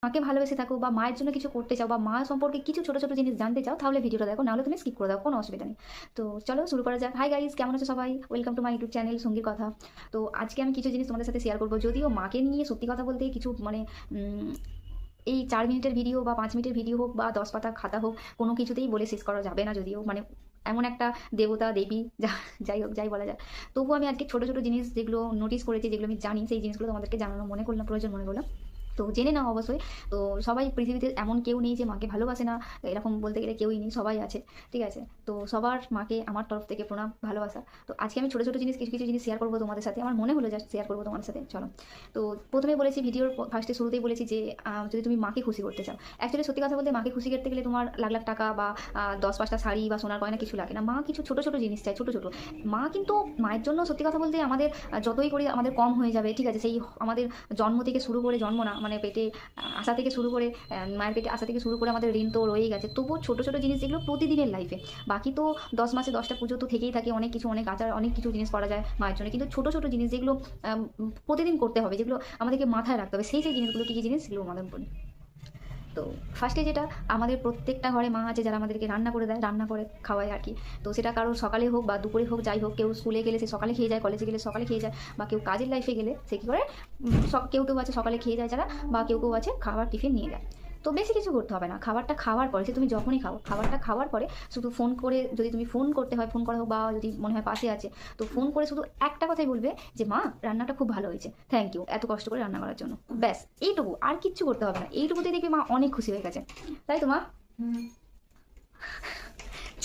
মাকে ভালোবেসে থাকো বা মায়ের জন্য কিছু করতে চাও বা মা সম্পর্কে কিছু ছোটো ছোটো জিনিস জানতে চাও, তাহলে ভিডিওটা দেখো, নাহলে তুমি স্কিপ করে দাও, কোনো অসুবিধা নেই। তো চলো শুরু করা যাক। হাই গাইস, কেমন আছো সবাই? Welcome to my YouTube channel সঙ্গীর কথা। তো আজকে আমি কিছু জিনিস তোমাদের সাথে শেয়ার করবো, যদিও মাকে নিয়ে সত্যি কথা বলতে কিছু মানে এই 4 মিনিটের ভিডিও বা 5 মিনিটের ভিডিও হোক বা 10 পাতা খাতা হোক, কোনো কিছুতেই বলে শেষ করা যাবে না, যদিও মানে এমন একটা দেবতা দেবী যাই হোক, যাই বলা যায়। তবুও আমি আজকে ছোটো ছোটো জিনিস যেগুলো নোটিস করেছি, যেগুলো আমি জানি, সেই জিনিসগুলো তোমাদেরকে জানানো মনে করলাম, প্রয়োজন মনে করলাম। তো জেনে নাও অবশ্যই। তো সবাই পৃথিবীতে এমন কেউ নেই যে মাকে ভালোবাসে না, এরকম বলতে গেলে কেউই নেই, সবাই আছে, ঠিক আছে? তো সবার মাকে আমার তরফ থেকে প্রণাম, ভালোবাসা। তো আজকে আমি ছোটো ছোটো জিনিস, কিছু কিছু জিনিস শেয়ার করবো তোমাদের সাথে, আমার মনে হলো জাস্ট শেয়ার করবো তোমাদের সাথে, চলো। তো প্রথমে বলেছি, ভিডিওর ফার্স্টে শুরুতেই বলেছি যে যদি তুমি মাকে খুশি করতে চাও, অ্যাকচুয়ালি সত্যি কথা বলতে মাকে খুশি করতে গেলে তোমার লাখ লাখ টাকা বা 10 5টা শাড়ি বা সোনার গয়না কিছু লাগে না। মা কিছু ছোটো ছোটো জিনিস চাই, ছোটো ছোটো। মা কিন্তু মায়ের জন্য সত্যি কথা বলতে আমাদের যতই করি আমাদের কম হয়ে যাবে, ঠিক আছে? সেই আমাদের জন্ম থেকে শুরু করে, জন্ম না মানে পেটে আসা থেকে শুরু করে, মায়ের পেটে আসা থেকে শুরু করে আমাদের ঋণ তো রয়েই গেছে। তবুও ছোটো ছোটো জিনিস যেগুলো প্রতিদিনের লাইফে, বাকি তো 10 মাসে 10টা পুজো তো থেকেই থাকে, অনেক কিছু, অনেক আচার, অনেক কিছু জিনিস করা যায় মায়ের জন্য, কিন্তু ছোটো ছোটো জিনিস যেগুলো প্রতিদিন করতে হবে, যেগুলো আমাদেরকে মাথায় রাখতে হবে, সেই সেই জিনিসগুলো কী কী জিনিস, সেগুলো আমাদের বলি। তো ফার্স্টে যেটা, আমাদের প্রত্যেকটা ঘরে মা আছে যারা আমাদেরকে রান্না করে দেয়, রান্না করে খাওয়ায় আর কি। তো সেটা কারো সকালে হোক বা দুপুরে হোক, যাই হোক, কেউ স্কুলে গেলে সে সকালে খেয়ে যায়, কলেজে গেলে সকালে খেয়ে যায়, বা কেউ কাজের লাইফে গেলে সে কী করে, কেউ কেউ আছে সকালে খেয়ে যায় যারা, বা কেউ কেউ আছে খাবার টিফিন নিয়ে যায়। তো বেশি কিছু করতে হবে না, খাবারটা খাওয়ার পরে, সে তুমি যখনই খাও, খাবারটা খাওয়ার পরে শুধু ফোন করে, যদি তুমি ফোন করতে হয় ফোন করা হোক, বা যদি মনে হয় পাশে আছে, তো ফোন করে শুধু একটা কথাই বলবে যে মা, রান্নাটা খুব ভালো হয়েছে, থ্যাংক ইউ এত কষ্ট করে রান্না করার জন্য। ব্যাস এইটুকু, আর কিচ্ছু করতে হবে না। এইটুকুতেই দেখবে মা অনেক খুশি হয়ে গেছে, তাই তো মা?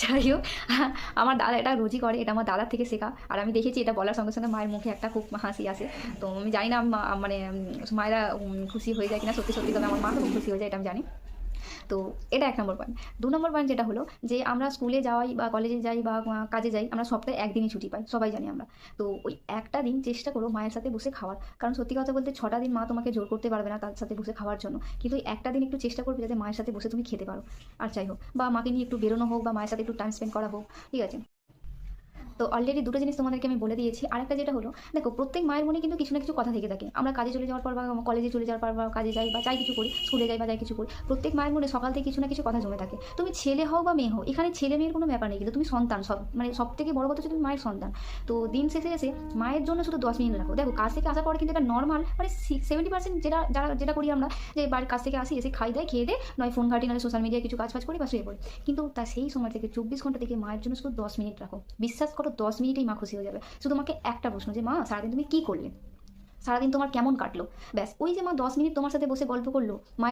যাই হোক, আমার দাদা এটা রোজই করে, এটা আমার দাদার থেকে শেখা। আর আমি দেখেছি এটা বলার সঙ্গে সঙ্গে মায়ের মুখে একটা খুব হাসি আসে। তো আমি জানি না মানে মায়েরা খুশি হয়ে যায় কিনা সত্যি সত্যি, তবে আমার মা তো খুব খুশি হয়ে যায়, এটা আমি জানি। তো এটা 1 নম্বর পয়েন্ট। 2 নম্বর পয়েন্ট যেটা হলো, যে আমরা স্কুলে যাই বা কলেজে যাই বা কাজে যাই, আমরা সপ্তাহে একদিনই ছুটি পাই, সবাই জানি আমরা। তো ওই একটা দিন চেষ্টা করো মায়ের সাথে বসে খাওয়ার, কারণ সত্যি কথা বলতে 6টা দিন মা তোমাকে জোর করতে পারবে না তার সাথে বসে খাওয়ার জন্য, কিন্তু ওই একটা দিন একটু চেষ্টা করবে যাতে মায়ের সাথে বসে তুমি খেতে পারো। আর যাই হোক, বা মাকে নিয়ে একটু বেরোনো হোক, বা মায়ের সাথে একটু টাইম স্পেন্ড করা হোক, ঠিক আছে? তো অলরেডি দুটো জিনিস তোমাদেরকে আমি বলে দিয়েছি। আরেকটা যেটা হলো, দেখো প্রত্যেক মায়ের মনে কিন্তু কিছু না কিছু কথা থেকে থাকে। আমরা কাজে চলে যাওয়ার পর বা কলেজে চলে যাওয়ার পর বা কাজে যাই বা যাই কিছু করি, স্কুলে যাই বা যাই কিছু করি, প্রত্যেক মায়ের মনে সকাল থেকে কিছু না কিছু কথা জমে থাকে। তুমি ছেলে হও বা মেয়ে হও, এখানে ছেলে মেয়ের কোনো ব্যাপার নেই, কিন্তু তুমি সন্তান, সব মানে সব থেকে বড় কথা হচ্ছে তুমি মায়ের সন্তান। তো দিন শেষে এসে মায়ের জন্য শুধু 10 মিনিট রাখো। দেখো কাজ থেকে আসার পর কিন্তু এটা নর্মাল, মানে 70% যেটা করি আমরা, যে বাড়ির কাছ থেকে আসি, এসে খাই দেয়, খেয়ে দে, নয় ফোন ঘাঁটি, নয় সোশ্যাল মিডিয়ায় কিছু কাজ ফাজ করি বা শুয়ে পড়ি। কিন্তু তা সেই সময় থেকে 24 ঘন্টা থেকে মায়ের জন্য শুধু 10 মিনিট রাখো। বিশ্বাস করো, 10 মিনিটেই মা খুশি হয়ে যাবে। শুধু মাকে একটা প্রশ্ন, যে মা সারাদিন তুমি কী করলে, সারাদিন তোমার কেমন কাটলো, ব্যাস। ওই যে মা 10 মিনিট তোমার সাথে বসে গল্প করলো, মা